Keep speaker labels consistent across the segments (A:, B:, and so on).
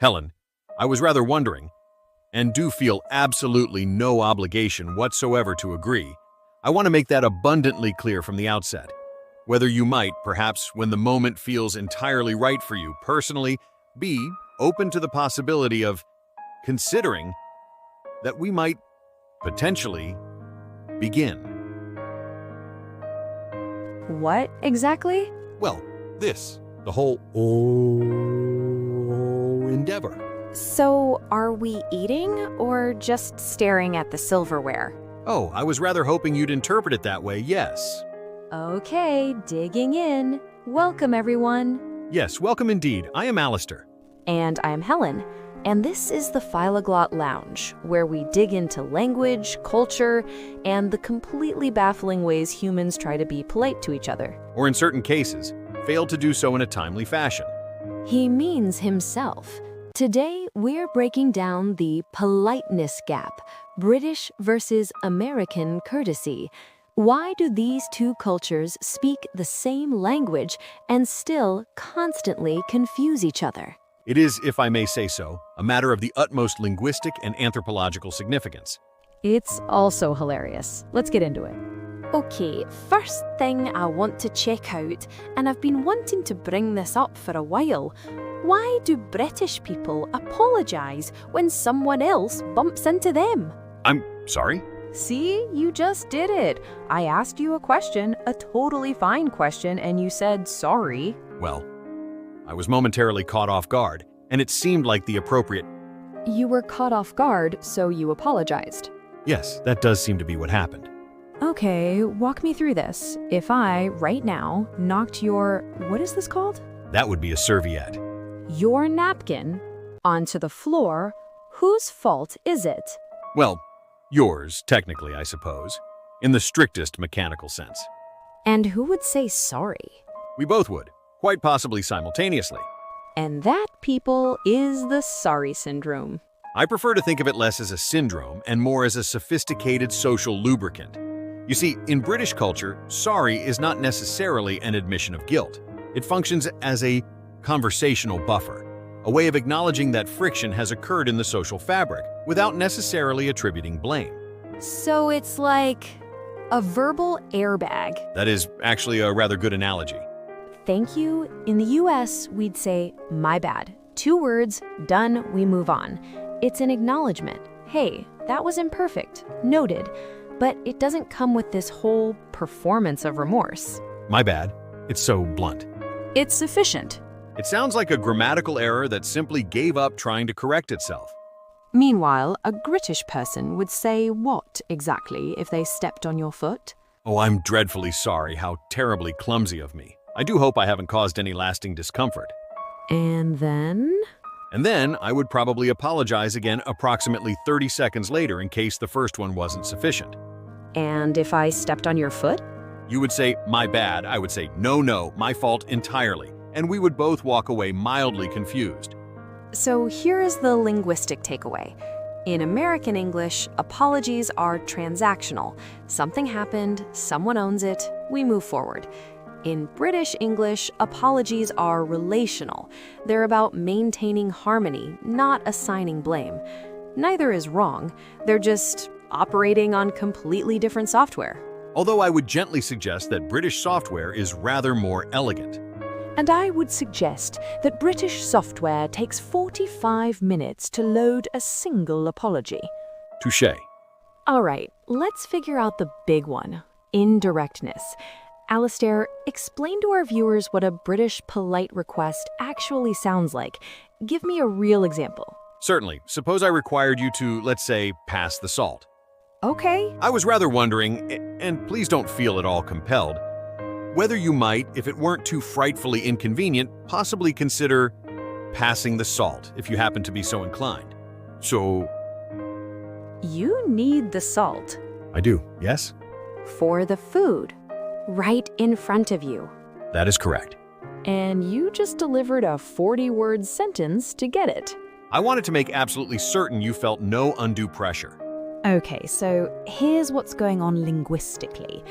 A: Helen, I was rather wondering, and do feel absolutely no obligation whatsoever to agree. I want to make that abundantly clear from the outset. Whether you might, perhaps when the moment feels entirely right for you personally, be open to the possibility of considering that we might potentially begin.
B: What exactly?
A: Well, the whole endeavor.
B: So, are we eating or just staring at the silverware?
A: Oh, I was rather hoping you'd interpret it that way, yes.
B: Okay, digging in. Welcome, everyone.
A: Yes, welcome indeed. I am Alistair.
B: And I'm Helen. And this is the Philoglot Lounge, where we dig into language, culture, and the completely baffling ways humans try to be polite to each other.
A: Or in certain cases, fail to do so in a timely fashion.
B: He means himself. Today, we're breaking down the politeness gap, British versus American courtesy. Why do these two cultures speak the same language and still constantly confuse each other?
A: It is, if I may say so, a matter of the utmost linguistic and anthropological significance.
B: It's also hilarious. Let's get into it.
C: Okay, first thing I want to check out, and I've been wanting to bring this up for a while. Why do British people apologise when someone else bumps into them?
A: I'm sorry?
B: See, you just did it. I asked you a question, a totally fine question, and you said sorry.
A: Well, I was momentarily caught off guard, and it seemed like the appropriate...
B: You were caught off guard, so you apologized.
A: Yes, that does seem to be what happened.
B: Okay, walk me through this. If I, right now, knocked your... what is this called?
A: That would be a serviette.
B: Your napkin onto the floor, whose fault is it?
A: Well, yours, technically, I suppose, in the strictest mechanical sense.
B: And who would say sorry?
A: We both would, quite possibly simultaneously.
B: And that, people, is the sorry syndrome.
A: I prefer to think of it less as a syndrome and more as a sophisticated social lubricant. You see, in British culture, sorry is not necessarily an admission of guilt. It functions as a conversational buffer, a way of acknowledging that friction has occurred in the social fabric without necessarily attributing blame.
B: So it's like a verbal airbag.
A: That is actually a rather good analogy.
B: Thank you. In the US, we'd say, my bad. 2 words, done, we move on. It's an acknowledgement. Hey, that was imperfect. Noted. But it doesn't come with this whole performance of remorse.
A: My bad. It's so blunt.
B: It's sufficient.
A: It sounds like a grammatical error that simply gave up trying to correct itself.
B: Meanwhile, a British person would say what exactly if they stepped on your foot?
A: Oh, I'm dreadfully sorry. How terribly clumsy of me. I do hope I haven't caused any lasting discomfort.
B: And then?
A: And then I would probably apologize again approximately 30 seconds later in case the first one wasn't sufficient.
B: And if I stepped on your foot?
A: You would say, my bad. I would say, no, my fault entirely. And we would both walk away mildly confused.
B: So here is the linguistic takeaway. In American English, apologies are transactional. Something happened, someone owns it, we move forward. In British English, apologies are relational. They're about maintaining harmony, not assigning blame. Neither is wrong. They're just operating on completely different software.
A: Although I would gently suggest that British software is rather more elegant.
B: And I would suggest that British software takes 45 minutes to load a single apology.
A: Touché.
B: All right, let's figure out the big one, indirectness. Alistair, explain to our viewers what a British polite request actually sounds like. Give me a real example.
A: Certainly. Suppose I required you to, let's say, pass the salt.
B: Okay.
A: I was rather wondering, and please don't feel at all compelled, whether you might, if it weren't too frightfully inconvenient, possibly consider passing the salt, if you happen to be so inclined. So...
B: You need the salt.
A: I do, yes?
B: For the food. Right in front of you.
A: That is correct.
B: And you just delivered a 40-word sentence to get it.
A: I wanted to make absolutely certain you felt no undue pressure.
D: Okay, so here's what's going on linguistically.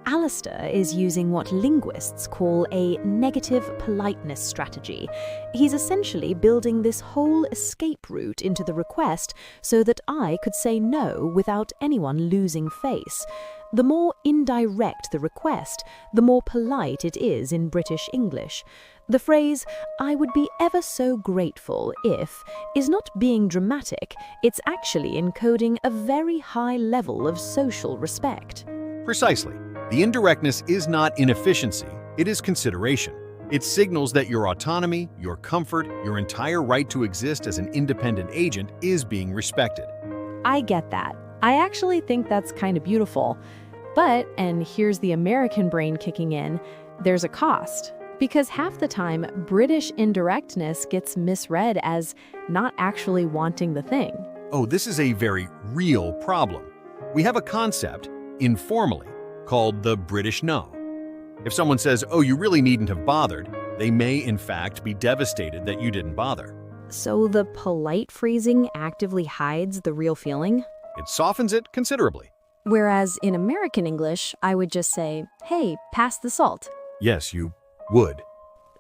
C: Alistair is using what linguists call a negative politeness strategy. He's essentially building this whole escape route into the request so that I could say no without anyone losing face. The more indirect the request, the more polite it is in British English. The phrase, "I would be ever so grateful if," is not being dramatic, it's actually encoding a very high level of social respect.
A: Precisely. The indirectness is not inefficiency, it is consideration. It signals that your autonomy, your comfort, your entire right to exist as an independent agent is being respected.
B: I get that. I actually think that's kind of beautiful. But, and here's the American brain kicking in, there's a cost. Because half the time, British indirectness gets misread as not actually wanting the thing.
A: Oh, this is a very real problem. We have a concept, informally, called the British no. If someone says, "Oh, you really needn't have bothered," they may in fact be devastated that you didn't bother.
B: So the polite phrasing actively hides the real feeling?
A: It softens it considerably.
B: Whereas in American English, I would just say, "Hey, pass the salt."
A: Yes, you would.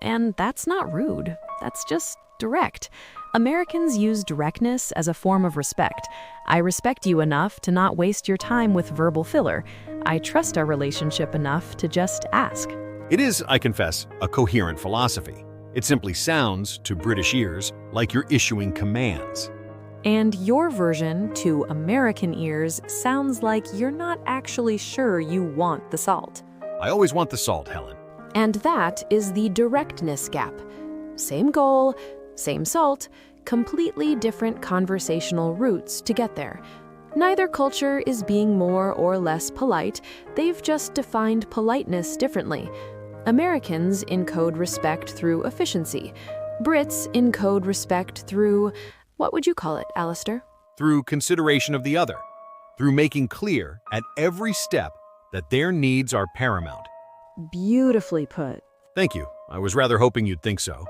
B: And that's not rude. That's just direct. Americans use directness as a form of respect. I respect you enough to not waste your time with verbal filler. I trust our relationship enough to just ask.
A: It is, I confess, a coherent philosophy. It simply sounds, to British ears, like you're issuing commands.
B: And your version, to American ears, sounds like you're not actually sure you want the salt.
A: I always want the salt, Helen.
B: And that is the directness gap. Same goal, same salt, completely different conversational routes to get there. Neither culture is being more or less polite, they've just defined politeness differently. Americans encode respect through efficiency. Brits encode respect through, what would you call it, Alistair?
A: Through consideration of the other. Through making clear, at every step, that their needs are paramount.
B: Beautifully put.
A: Thank you. I was rather hoping you'd think so.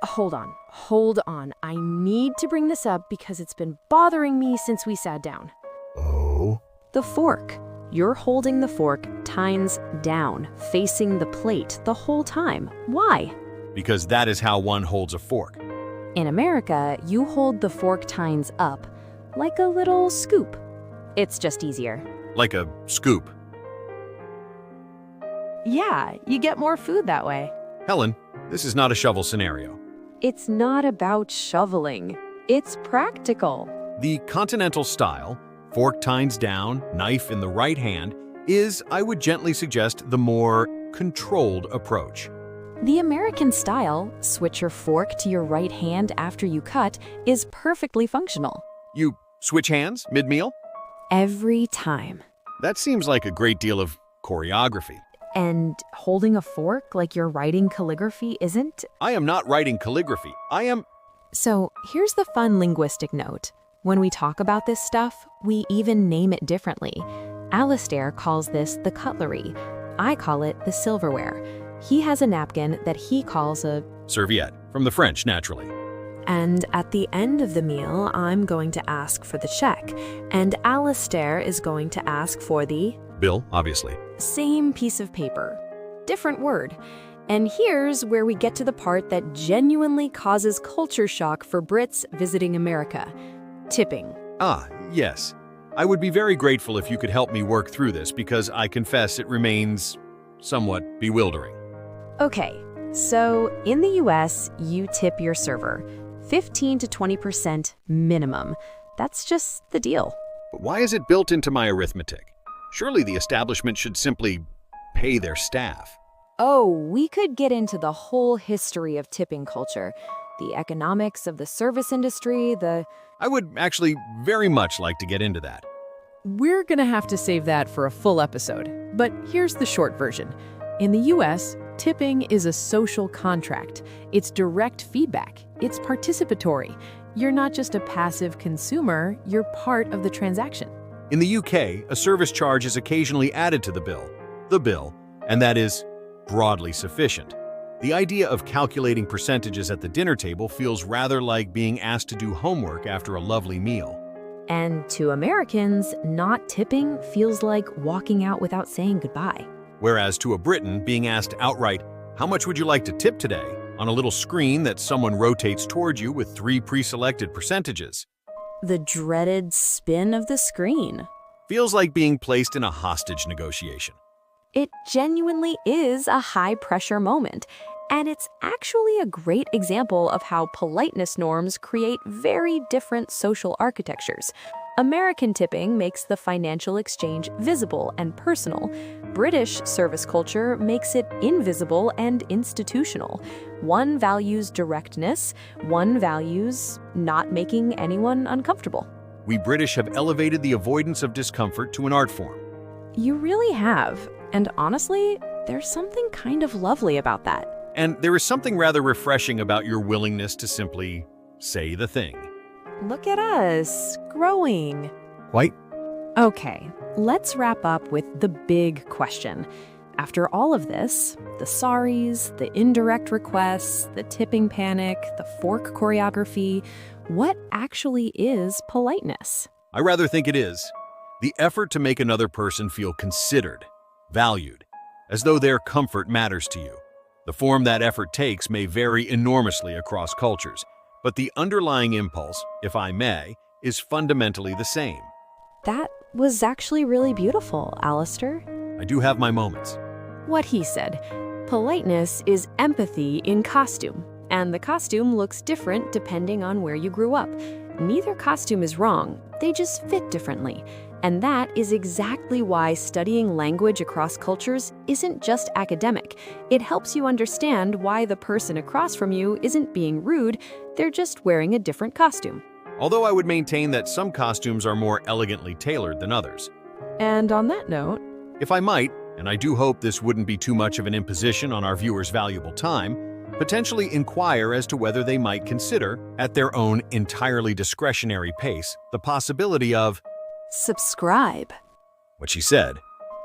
B: Hold on. I need to bring this up because it's been bothering me since we sat down.
A: Oh?
B: The fork. You're holding the fork tines down, facing the plate the whole time. Why?
A: Because that is how one holds a fork.
B: In America, you hold the fork tines up, like a little scoop. It's just easier.
A: Like a scoop.
B: Yeah, you get more food that way.
A: Helen, this is not a shovel scenario.
B: It's not about shoveling. It's practical.
A: The continental style, fork tines down, knife in the right hand, is, I would gently suggest, the more controlled approach.
B: The American style, switch your fork to your right hand after you cut, is perfectly functional.
A: You switch hands mid-meal?
B: Every time.
A: That seems like a great deal of choreography.
B: And holding a fork like you're writing calligraphy isn't?
A: I am not writing calligraphy. I am...
B: So here's the fun linguistic note. When we talk about this stuff, we even name it differently. Alistair calls this the cutlery. I call it the silverware. He has a napkin that he calls a
A: serviette, from the French, naturally.
B: And at the end of the meal, I'm going to ask for the check. And Alistair is going to ask for the
A: bill, obviously.
B: Same piece of paper, different word. And here's where we get to the part that genuinely causes culture shock for Brits visiting America. Tipping.
A: Ah, yes. I would be very grateful if you could help me work through this because I confess it remains somewhat bewildering.
B: Okay, so in the US, you tip your server. 15 to 20% minimum. That's just the deal.
A: But why is it built into my arithmetic? Surely the establishment should simply pay their staff.
B: Oh, we could get into the whole history of tipping culture. The economics of the service industry,
A: I would actually very much like to get into that.
D: We're gonna have to save that for a full episode, but here's the short version. In the US, tipping is a social contract. It's direct feedback. It's participatory. You're not just a passive consumer, you're part of the transaction.
A: In the UK, a service charge is occasionally added to the bill, and that is broadly sufficient. The idea of calculating percentages at the dinner table feels rather like being asked to do homework after a lovely meal.
B: And to Americans, not tipping feels like walking out without saying goodbye.
A: Whereas to a Briton, being asked outright, "How much would you like to tip today?" on a little screen that someone rotates toward you with 3 pre-selected percentages.
B: The dreaded spin of the screen.
A: Feels like being placed in a hostage negotiation.
B: It genuinely is a high-pressure moment, and it's actually a great example of how politeness norms create very different social architectures. American tipping makes the financial exchange visible and personal. British service culture makes it invisible and institutional. One values directness, one values not making anyone uncomfortable.
A: We British have elevated the avoidance of discomfort to an art form.
B: You really have, and honestly, there's something kind of lovely about that.
A: And there is something rather refreshing about your willingness to simply say the thing.
B: Look at us, growing.
A: Quite.
B: Okay, let's wrap up with the big question. After all of this, the sorries, the indirect requests, the tipping panic, the fork choreography, what actually is politeness?
A: I rather think it is the effort to make another person feel considered, valued, as though their comfort matters to you. The form that effort takes may vary enormously across cultures, but the underlying impulse, if I may, is fundamentally the same.
B: That was actually really beautiful, Alistair.
A: I do have my moments.
B: What he said. Politeness is empathy in costume, and the costume looks different depending on where you grew up. Neither costume is wrong, they just fit differently. And that is exactly why studying language across cultures isn't just academic. It helps you understand why the person across from you isn't being rude, they're just wearing a different costume.
A: Although I would maintain that some costumes are more elegantly tailored than others.
B: And on that note,
A: If I might, and I do hope this wouldn't be too much of an imposition on our viewers' valuable time, potentially inquire as to whether they might consider, at their own entirely discretionary pace, the possibility of
B: subscribe.
A: what she said.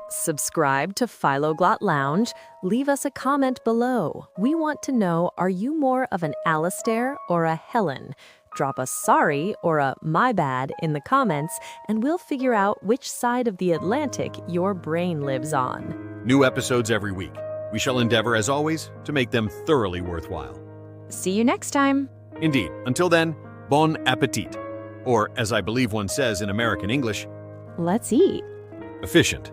B: Subscribe to Philoglot Lounge. Leave us a comment below. We want to know, are you more of an Alistair or a Helen? Drop a sorry or a my bad in the comments, and we'll figure out which side of the Atlantic your brain lives on.
A: New episodes every week. We shall endeavor, as always, to make them thoroughly worthwhile.
B: See you next time.
A: Indeed. Until then, bon appetit. Or, as I believe one says in American English,
B: Let's eat.
A: efficient.